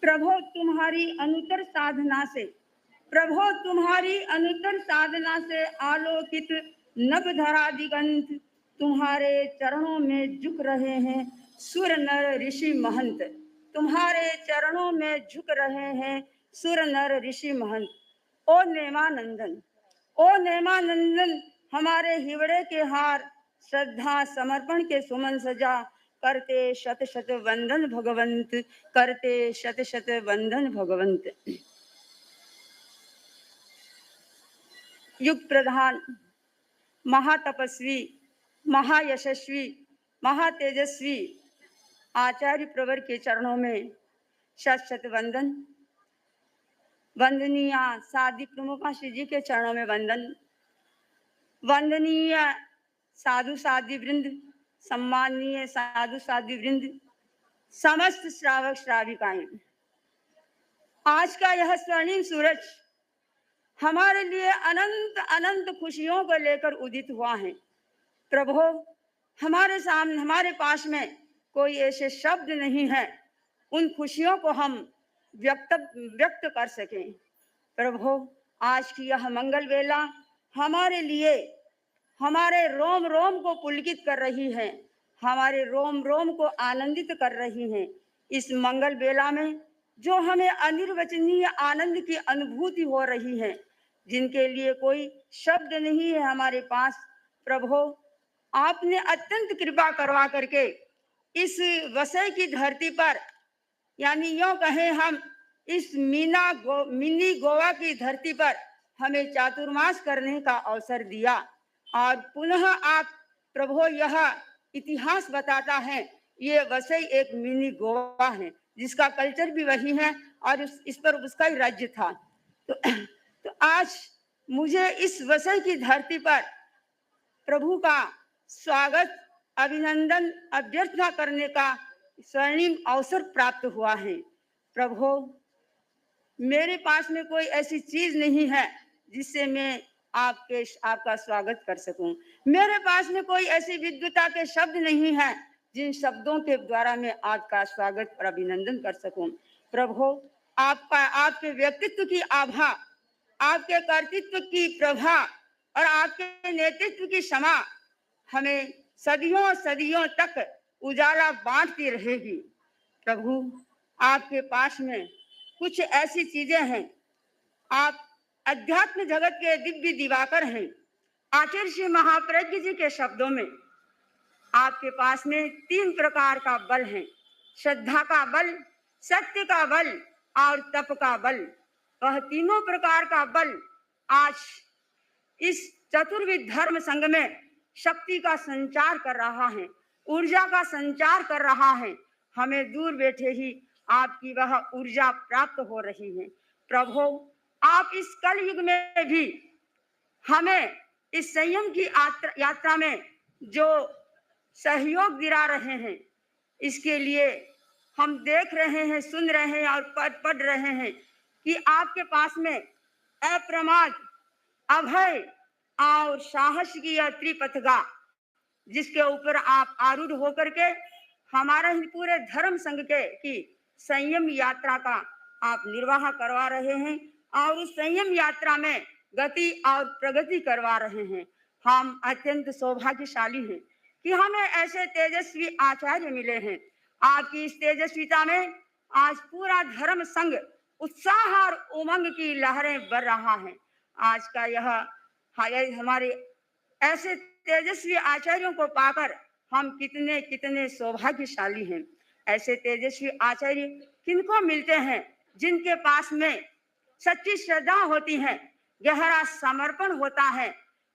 प्रभो तुम्हारी अनुत्तर साधना से, प्रभो तुम्हारी अनुत्तर साधना से आलोकित नभधरा दिगंत तुम्हारे चरणों में झुक रहे हैं सुर नर ऋषि महंत, तुम्हारे चरणों में झुक रहे हैं सुर नर ऋषि महंत। ओ नेमानंदन, ओ नेमानंदन, हमारे हिवड़े के हार श्रद्धा समर्पण के सुमन सजा, करते शत शत वंदन भगवंत, करते शत शत वंदन भगवंत। युग प्रधान, महातपस्वी, महायशस्वी, महातेजस्वी आचार्य प्रवर के चरणों में शत शत वंदन। वंदनीय साधी प्रमुखा श्री जी के चरणों में वंदन। वंदनीय साधु साधी वृंद, सम्माननीय साधु साधी वृंद, समस्त श्रावक श्राविकाएं, आज का यह स्वर्णिम सूरज हमारे लिए अनंत अनंत खुशियों को लेकर उदित हुआ है। प्रभु, हमारे सामने, हमारे पास में कोई ऐसे शब्द नहीं है उन खुशियों को हम व्यक्त कर सकें। प्रभु, आज की यह मंगल वेला हमारे लिए हमारे रोम रोम को पुलकित कर रही है, हमारे रोम रोम को आनंदित कर रही है। इस मंगल बेला में जो हमें अनिर्वचनीय आनंद की अनुभूति हो रही है, जिनके लिए कोई शब्द नहीं है हमारे पास, प्रभु आपने अत्यंत कृपा करवा करके इस वसई की धरती पर, यानी यूं कहें हम इस मिनी गोवा की धरती पर हमें चातुर्मास करने का अवसर दिया। और पुनः आप प्रभु यह इतिहास बताता है, ये वसई एक मिनी गोवा है जिसका कल्चर भी वही है और इस पर उसका ही राज्य था। तो आज मुझे इस वसई की धरती पर प्रभु का स्वागत, अभिनंदन, अभ्यर्थना करने का स्वर्णिम अवसर प्राप्त हुआ है। प्रभु, मेरे पास में कोई ऐसी चीज नहीं है जिससे मैं आपका स्वागत कर सकूं। मेरे पास में कोई ऐसी विद्वता के शब्द नहीं है जिन शब्दों के द्वारा मैं आपका स्वागत और अभिनंदन कर सकूं। प्रभु, आपके व्यक्तित्व की आभा, आपके कर्तृत्व की प्रभा और आपके नेतृत्व की क्षमा हमें सदियों सदियों तक उजाला बांटती रहेगी। प्रभु, आपके पास में कुछ ऐसी चीजें हैं, आप अध्यात्म जगत के दिव्य दिवाकर हैं। आचार्य श्री महाप्रज्ञ जी के शब्दों में आपके पास में 3 प्रकार का बल है, श्रद्धा का बल, सत्य का बल और तप का बल। वह तीनों प्रकार का बल आज इस चतुर्विध धर्म संघ में शक्ति का संचार कर रहा है, ऊर्जा का संचार कर रहा है। हमें दूर बैठे ही आपकी वह ऊर्जा प्राप्त हो रही है। प्रभु, आप इस कलयुग में भी हमें इस संयम की यात्रा में जो सहयोग दिला रहे हैं, इसके लिए हम देख रहे हैं, सुन रहे हैं और पढ़ रहे हैं कि आपके पास में अप्रमाद, अभय और साहस की यह त्रिपथगा, जिसके ऊपर आप आरूढ़ होकर के हमारे पूरे धर्म संघ के की संयम यात्रा का आप निर्वाह करवा रहे हैं और उस संयम यात्रा में गति और प्रगति करवा रहे हैं। हम अत्यंत सौभाग्यशाली हैं कि हमें ऐसे तेजस्वी आचार्य मिले हैं। आपकी इस तेजस्विता में आज पूरा धर्म संघ उत्साह और उमंग की लहरें बढ़ रहा है। आज का यह हमारे ऐसे तेजस्वी आचार्यों को पाकर हम कितने कितने सौभाग्यशाली हैं। ऐसे तेजस्वी आचार्य किनको मिलते हैं? जिनके पास में सच्ची श्रद्धा होती है, गहरा समर्पण होता है,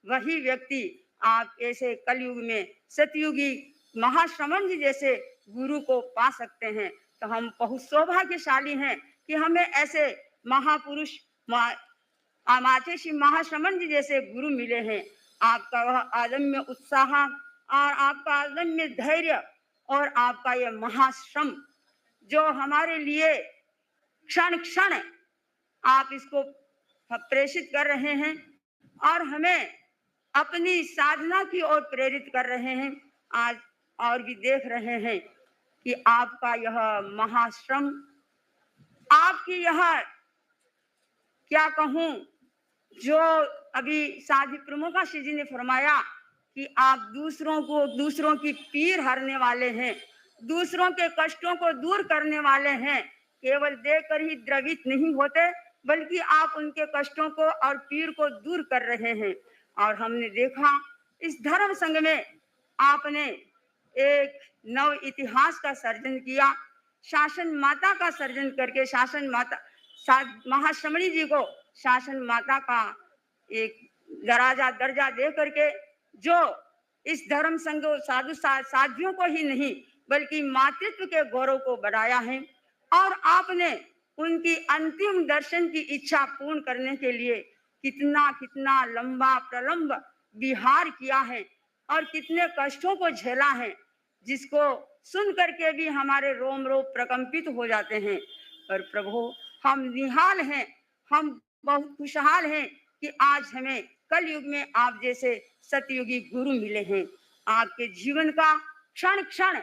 वही व्यक्ति आप ऐसे कलयुग में सतयुगी महाश्रमण जी जैसे गुरु को पा सकते हैं। तो हम बहुत सौभाग्यशाली हैं कि हमें ऐसे महापुरुष आचार्य श्री महाश्रमण जी जैसे गुरु मिले हैं। आपका वह अदम्य उत्साह और आपका अदम्य धैर्य और आपका यह महाश्रम जो हमारे लिए क्षण क्षण आप इसको प्रेषित कर रहे हैं और हमें अपनी साधना की ओर प्रेरित कर रहे हैं। आज और भी देख रहे हैं कि आपका यह महाश्रम आपकी यह क्या कहूँ, जो अभी साध्वी प्रमुखा श्री जी ने फरमाया कि आप दूसरों की पीर हरने वाले हैं, दूसरों के कष्टों को दूर करने वाले हैं। केवल देकर ही द्रवित नहीं होते, बल्कि आप उनके कष्टों को और पीर को दूर कर रहे हैं। और हमने देखा इस धर्म संघ में आपने एक नव इतिहास का सर्जन किया, शासन माता का सर्जन करके शासन माता महाश्रमणी जी को शासन माता का एक दर्जा दे करके जो इस धर्म संघ साधियों को ही नहीं बल्कि मातृत्व के गौरव को बढ़ाया है। और आपने उनकी अंतिम दर्शन की इच्छा पूर्ण करने के लिए कितना कितना लंबा प्रलंब विहार किया है और कितने कष्टों को झेला है, जिसको सुन करके भी हमारे रोम रोम प्रकंपित हो जाते हैं। पर प्रभु, हम निहाल हैं, हम बहुत खुशहाल हैं कि आज हमें कल युग में आप जैसे सतयुगी गुरु मिले हैं। आपके जीवन का क्षण क्षण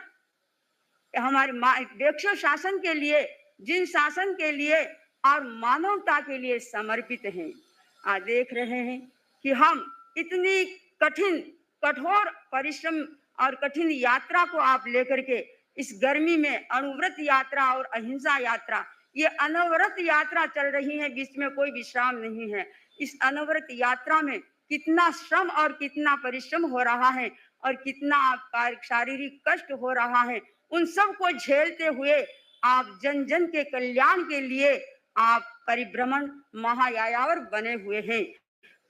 हमारे वैक्ष शासन के लिए, जिन शासन के लिए और मानवता के लिए समर्पित हैं। आज देख रहे हैं कि हम इतनी कठोर परिश्रम और कठिन यात्रा को आप लेकर के इस गर्मी में अनुव्रत यात्रा और अहिंसा यात्रा, ये अनवरत यात्रा चल रही है, बीच में कोई विश्राम नहीं है। इस अनवरत यात्रा में कितना श्रम और कितना परिश्रम हो रहा है और कितना शारीरिक कष्ट हो रहा है, उन सब को झेलते हुए आप जन जन के कल्याण के लिए आप परिभ्रमण महायायावर बने हुए हैं।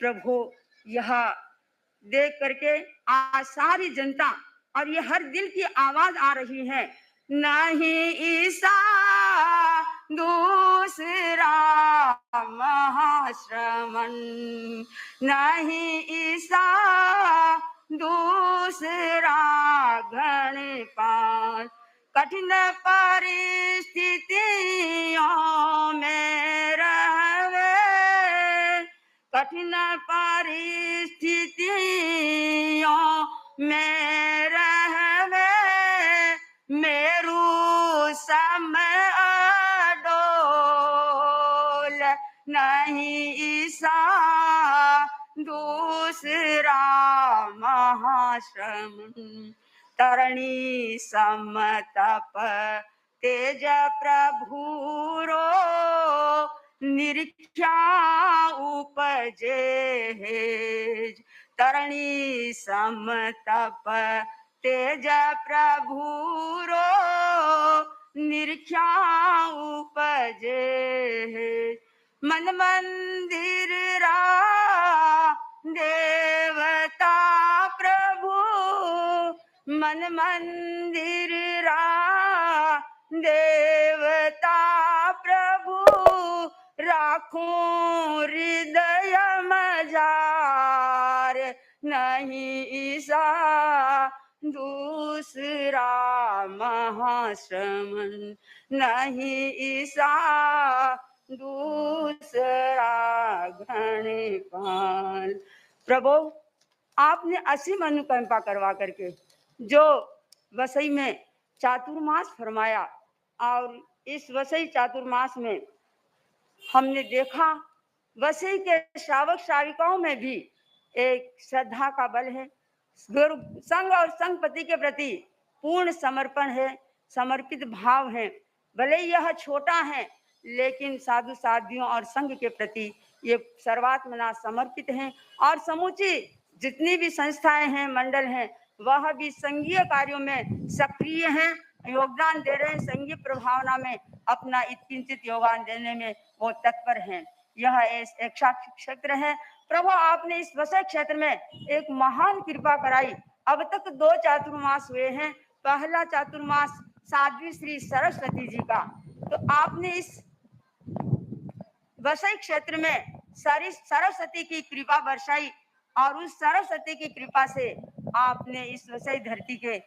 प्रभु, यह देख करके आज सारी जनता और ये हर दिल की आवाज आ रही है, नहीं ईसा दूसरा महाश्रमण, नहीं ईसा दूसरा घनपाल, कठिन परिस्थितियों में रहवे, कठिन परिस्थितियों में रहवे, मेरू समय अडोल, नहीं ईसा दूसरा महाश्रमण, तरणी समतप तेज प्रभुरो, निरीक्षा उपजे हेज, तरणी समतप तेज प्रभुरो, निरीक्षा उपजे हेज, मन मंदिर रा देवता प्रभु, मन मंदिर रा देवता प्रभु, राखूं हृदय मजार, नहीं ईसा दूसरा महाश्रमण, नहीं ईसा दूसरा घनपाल। प्रभु, आपने असीम अनुकंपा करवा करके जो वसई में चातुर्मास फरमाया, और इस वसई चातुर्मास में हमने देखा वसई के श्रावक श्राविकाओं में भी एक श्रद्धा का बल है, गुरु संघ और संघपति के प्रति पूर्ण समर्पण है, समर्पित भाव है। भले यह छोटा है, लेकिन साधु साधियों और संघ के प्रति ये सर्वात्मना समर्पित हैं, और समूची जितनी भी संस्थाएं हैं, मंडल हैं, वह भी संघीय कार्यों में सक्रिय हैं, योगदान दे रहे हैं, संघीय प्रभावना में अपना किंचित योगदान देने में वो तत्पर हैं। यह एक क्षेत्र है। प्रभु, आपने इस वसई क्षेत्र में एक महान कृपा कराई। अब तक 2 चातुर्मास हुए हैं। पहला चातुर्मास साध्वी श्री सरस्वती जी का, तो आपने इस वसई क्षेत्र में सरस्वती की कृपा बरसाई, और उस सरस्वती की कृपा से आपने इस वसई धरती के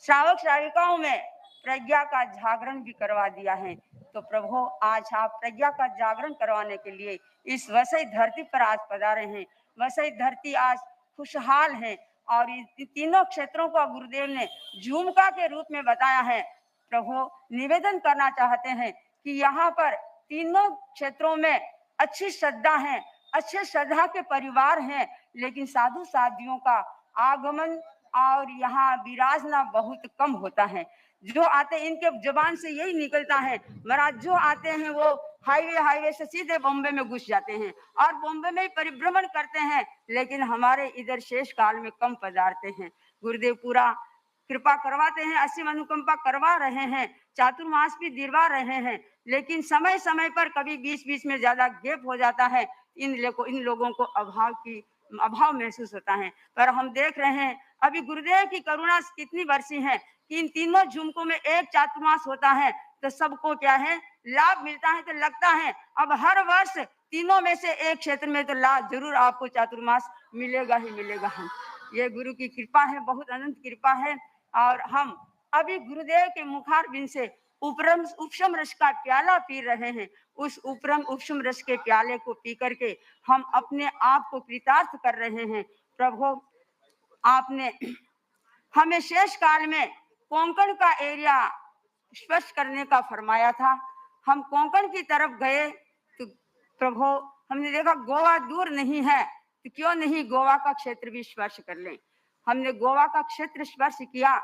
श्रावक श्राविकाओं में प्रज्ञा का जागरण भी करवा दिया है। तो प्रभु, आज आप प्रज्ञा का जागरण करवाने के लिए इस वसई धरती पर आज पधारे हैं। वसई धरती आज खुशहाल है, और इन तीनों क्षेत्रों को गुरुदेव ने झुमका के रूप में बताया है। प्रभु, निवेदन करना चाहते हैं कि यहाँ पर तीनों क्षेत्रों में अच्छी श्रद्धा है, अच्छे श्रद्धा के परिवार हैं, लेकिन साधु साधियों का आगमन और यहाँ विराजना बहुत कम होता है। जो आते इनके जुबान से यही निकलता है, महाराज जो आते हैं वो हाईवे से सीधे बॉम्बे में घुस जाते हैं और बॉम्बे में ही परिभ्रमण करते हैं, लेकिन हमारे इधर शेष काल में कम पधारते हैं। गुरुदेव पूरा कृपा करवाते हैं, असीम अनुकंपा करवा रहे हैं, चातुर्मास भी दिलवा रहे हैं, लेकिन समय समय पर कभी बीच बीच में ज्यादा गैप हो जाता है। इन लोगों को अभाव महसूस होता है। पर हम देख रहे हैं अभी गुरुदेव की करुणा कितनी बरसी है कि इन तीनों झुमकों में एक चातुर्मास होता है तो सबको क्या है लाभ मिलता है। तो लगता है अब हर वर्ष तीनों में से एक क्षेत्र में तो लाभ जरूर आपको चातुर्मास मिलेगा ही मिलेगा। हम ये गुरु की कृपा है, बहुत अनंत कृपा है। और हम अभी गुरुदेव के मुखारबिंद से उपशम रस का प्याला पी रहे हैं। उस उपशम रस के प्याले को पी करके हम अपने आप को कृतार्थ कर रहे हैं। प्रभु आपने हमें शेष काल में कोंकण का एरिया स्पर्श करने का फरमाया था। हम कोंकण की तरफ गए तो प्रभु हमने देखा गोवा दूर नहीं है, तो क्यों नहीं गोवा का क्षेत्र भी स्पर्श कर लें। हमने गोवा का क्षेत्र स्पर्श किया।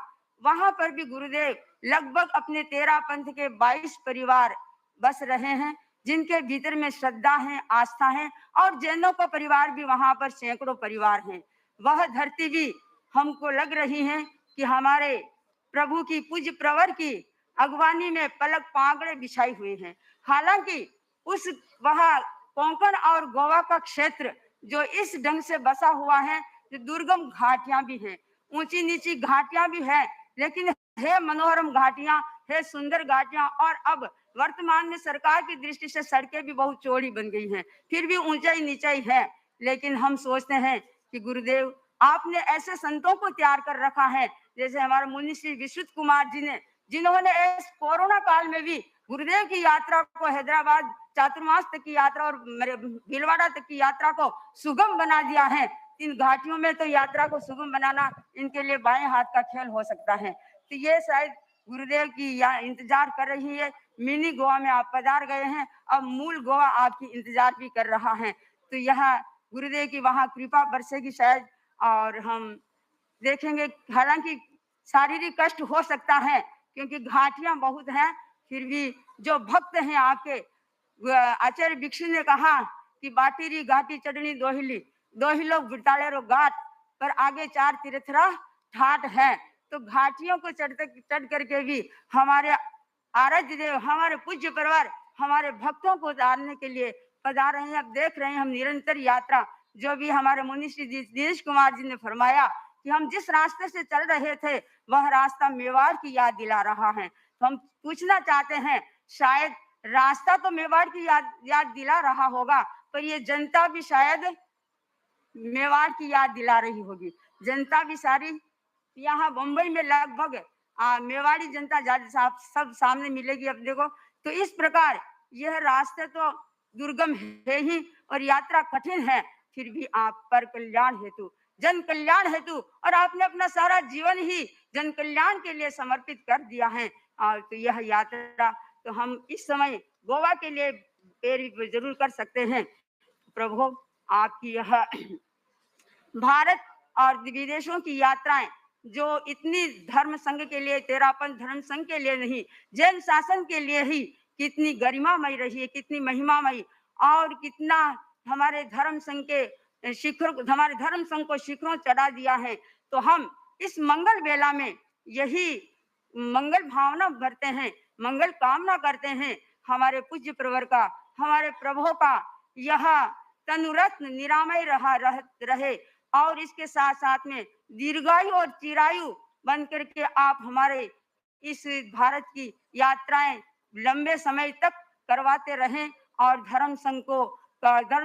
वहां पर भी गुरुदेव लगभग अपने 13 पंथ के 22 परिवार बस रहे हैं, जिनके भीतर में श्रद्धा है, आस्था है, और जैनों का परिवार भी वहां पर सैकड़ों परिवार हैं। वह धरती भी हमको लग रही है कि हमारे प्रभु की पूज्य प्रवर की अगवानी में पलक पागड़े बिछाई हुई हैं। हालांकि उस वह कोंकण और गोवा का क्षेत्र जो इस ढंग से बसा हुआ है, जो दुर्गम घाटियां भी हैं, ऊंची नीची घाटियां भी हैं, लेकिन है मनोरम घाटियां, है सुंदर घाटियां। और अब वर्तमान में सरकार की दृष्टि से सड़कें भी बहुत चौड़ी बन गई हैं, फिर भी ऊंचाई नीचाई है। लेकिन हम सोचते हैं कि गुरुदेव आपने ऐसे संतों को तैयार कर रखा है, जैसे हमारे मुनि श्री विशुद्ध कुमार जी ने, जिन्होंने इस कोरोना काल में भी गुरुदेव की यात्रा को, हैदराबाद चातुर्मास तक की यात्रा और भीलवाड़ा तक की यात्रा को सुगम बना दिया है। इन घाटियों में तो यात्रा को सुगम बनाना इनके लिए बाएं हाथ का खेल हो सकता है। तो ये शायद गुरुदेव की इंतजार कर रही है। मिनी गोवा में आप पधार गए हैं, अब मूल गोवा आपकी इंतजार भी कर रहा है। तो यह गुरुदेव की वहां कृपा बरसेगी शायद, और हम देखेंगे। हालांकि शारीरिक कष्ट हो सकता है क्योंकि घाटियां बहुत हैं, फिर भी जो भक्त हैं आपके, आचार्य भिक्षु ने कहा कि बाटीरी घाटी चढ़नी दोहिलो बिटाले घाट पर आगे 4 तीर्थरा ठाट है। तो घाटियों को चढ़ करके भी हमारे आराध्य देव, हमारे पूज्य परिवार हमारे भक्तों को उतारने के लिए पधार रहे हैं। अब देख रहे हैं हम निरंतर यात्रा, जो भी हमारे मुनि श्री दिनेश कुमार जी ने फरमाया कि हम जिस रास्ते से चल रहे थे वह रास्ता मेवाड़ की याद दिला रहा है। तो हम पूछना चाहते हैं, शायद रास्ता तो मेवाड़ की याद दिला रहा होगा, पर ये जनता भी शायद मेवाड़ की याद दिला रही होगी। जनता भी सारी यहाँ बम्बई में लगभग मेवाड़ी जनता सब सामने मिलेगी। अब देखो, तो इस प्रकार यह रास्ते तो दुर्गम है ही और यात्रा कठिन है, फिर भी आप पर कल्याण हेतु, जन कल्याण हेतु, और आपने अपना सारा जीवन ही जन कल्याण के लिए समर्पित कर दिया है। और तो यह यात्रा तो हम इस समय गोवा के लिए पैर जरूर कर सकते हैं। प्रभु आपकी यह भारत और विदेशों की यात्राएं जो इतनी धर्म संघ के लिए, तेरापन धर्म संघ के लिए नहीं, जैन शासन के लिए ही कितनी गरिमामयी रही है, कितनी महिमामयी, और कितना हमारे धर्म संघ के शिखर, हमारे धर्म संघ को शिखरों चढ़ा दिया है। तो हम इस मंगल बेला में यही मंगल भावना भरते हैं, मंगल कामना करते हैं हमारे पूज्य प्रवर का, हमारे प्रभु का यह तनुरत्न निरामय रहे, और इसके साथ साथ में दीर्घायु और चिरायु बन करके आप हमारे इस भारत की यात्राएं लंबे समय तक करवाते रहें, और धर्म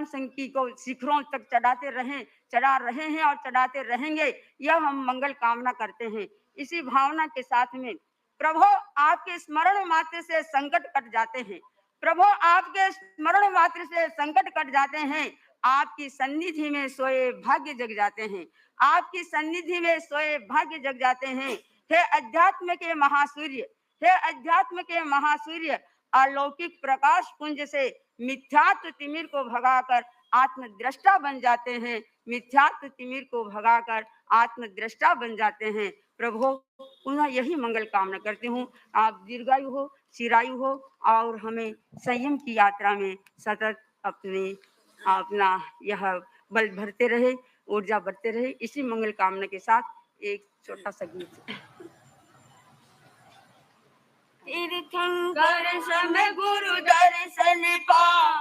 संघ की को शिखरों तक चढ़ा रहे हैं और चढ़ाते रहेंगे। यह हम मंगल कामना करते हैं। इसी भावना के साथ में प्रभु आपके स्मरण मात्र से संकट कट जाते हैं, प्रभु आपके स्मरण मात्र से संकट कट जाते हैं, आपकी सन्निधि में सोए भाग्य जग जाते हैं, आपकी सन्निधि में सोए भाग्य जग जाते हैं। हे अध्यात्म के महासूर्य, हे अध्यात्म के महासूर्य, अलौकिक प्रकाश पुंज से मिथ्यात्व तिमिर को भगाकर आत्मद्रष्टा बन जाते हैं। मिथ्यात्व तिमिर को भगाकर आत्मद्रष्टा बन जाते हैं। प्रभु पुनः यही मंगल कामना करती हूँ, आप दीर्घायु हो, चिरायु हो और हमें संयम की यात्रा में सतत अपना यह बल भरते रहे, ऊर्जा बढ़ते रहे। इसी मंगल कामना के साथ एक छोटा सा गीत। तीर्थंकर सम गुरु दर्शन पा,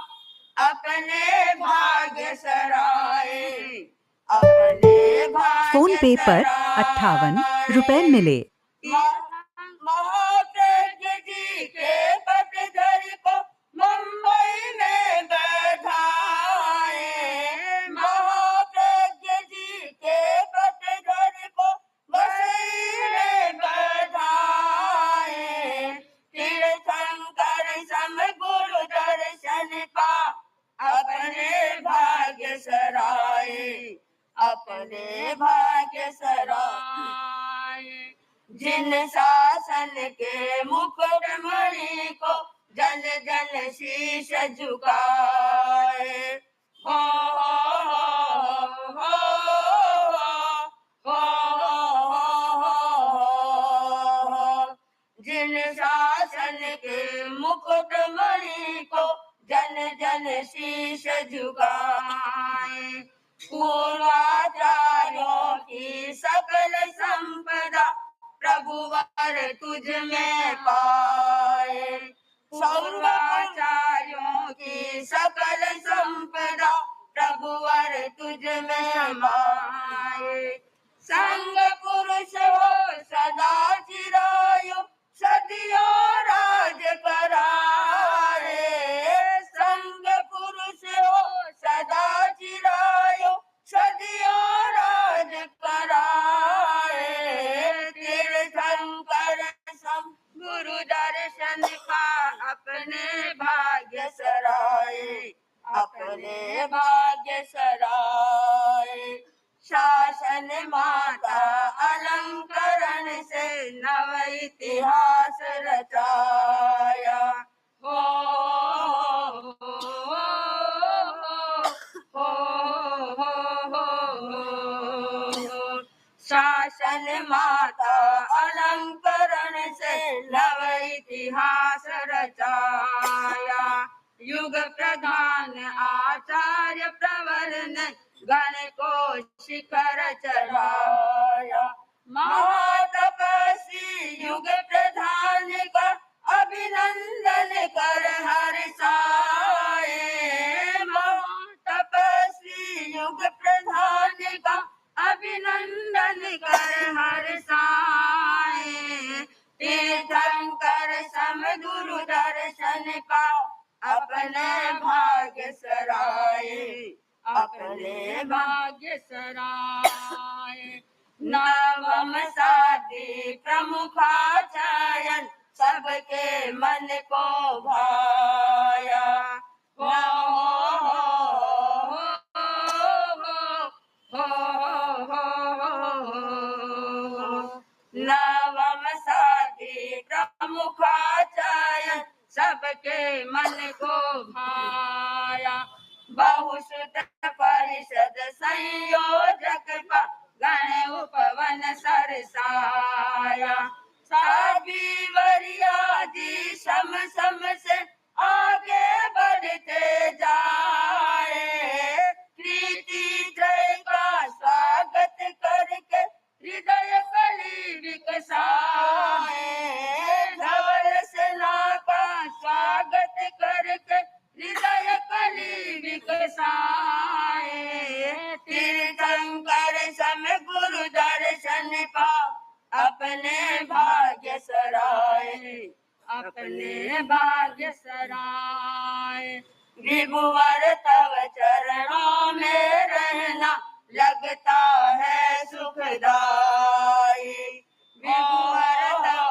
अपने भाग्य सराए, अपने भाग्य फोन पे पर 58 रुपए मिले। महाप्रज्ञ जी के पटधर को मुंबई में बैठाए, महाप्रज्ञ जी के पटधर को मुंबई में बैठाए, तीर्थंकर सम गुरु दर्शन पा, अपने भाग्य सराए, अपने भाग्य सराए। जिन शासन के मुकुटमणि को जन जन शीश झुकाए, हो हो जिन शासन के मुकुटमणि को जन जन शीश झुकाए, पूर्वाचार्यों की सकल संपदा प्रभुवर तुझ में पाए, पूर्वाचार्यों की सकल संपदा प्रभुवर तुझ में पाए। संग पुरुष हो सदा चिरायु, सदियों राज कराए, संग पुरुष हो सदा चिरायु, सदियों राज कराए, तीर्थंकर सम गुरु दर्शन का अपने भाग्य सराए, अपने भाग्य सराए। शासन माता अलंकरण से नव इतिहास रचाया, हो शासन माता अलंकरण से नव इतिहास रचाया, युग प्रधान आचार्य प्रवर ने गण को शिखर चढ़ाया, महातपस्वी युग प्रधान का अभिनंदन कर हर्षाए, महातपस्वी युग प्रधान का अभिनंदन कर हर्षाए, तीर्थंकर सम गुरु दर्शन का अपने भाग्य सराए, अपने भाग्य सराए। नवम शादी प्रमुखाचार्य सबके मन को भाया, नवम शादी प्रमुखाचार्य सबके मन को भाया, बहुसुत परिषद संयोजक गण उपवन सरसाया, साध्वी वरियादी सम सम से आगे बढ़ते जाए, प्रीति त्रय का स्वागत करके हृदय कली विकसाए, धवल सेना का स्वागत करके हृदय कली विकसाए, तीर्थंकर सम गुरु दर्शन पा, अपने भाग्य सराए, अपने भाग्य सराए। विभुवर तव चरणों में रहना लगता है सुखदाई, विभुवर तव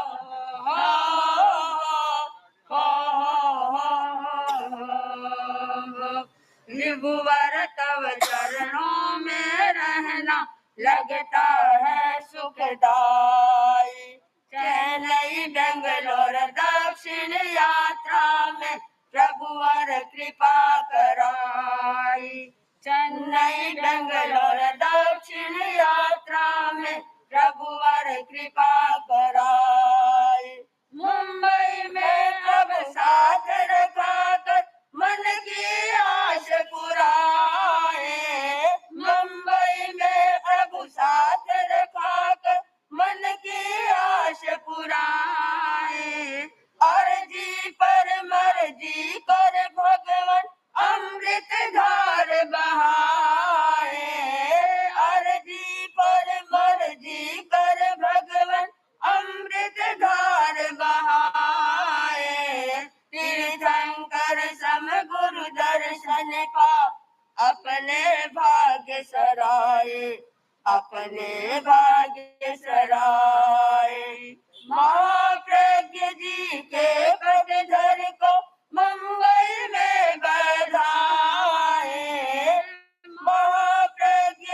विभुवर तव चरणों में रहना लगता है सुखदाई, चेन्नई बेंगलोर दक्ष दक्षिण यात्रा में प्रभुवर कृपा कराई। चेन्नई बेंगलोर दक्षिण यात्रा में प्रभुवर कृपा कराई। मुंबई में प्रभु साथ रखा कर मन की आश पुराए। मुंबई में प्रभु साथ रखा कर मन की आश पुराए। अर्जी पर मर्जी कर भगवान अमृत धार बहाए। अर्जी पर मर्जी कर भगवान अमृत धार बहाए। तीर्थंकर सम गुरु दर्शन पा अपने भाग्य सराए। अपने भाग्य सराए। महाप्रज्ञ जी के पटधर को मंगल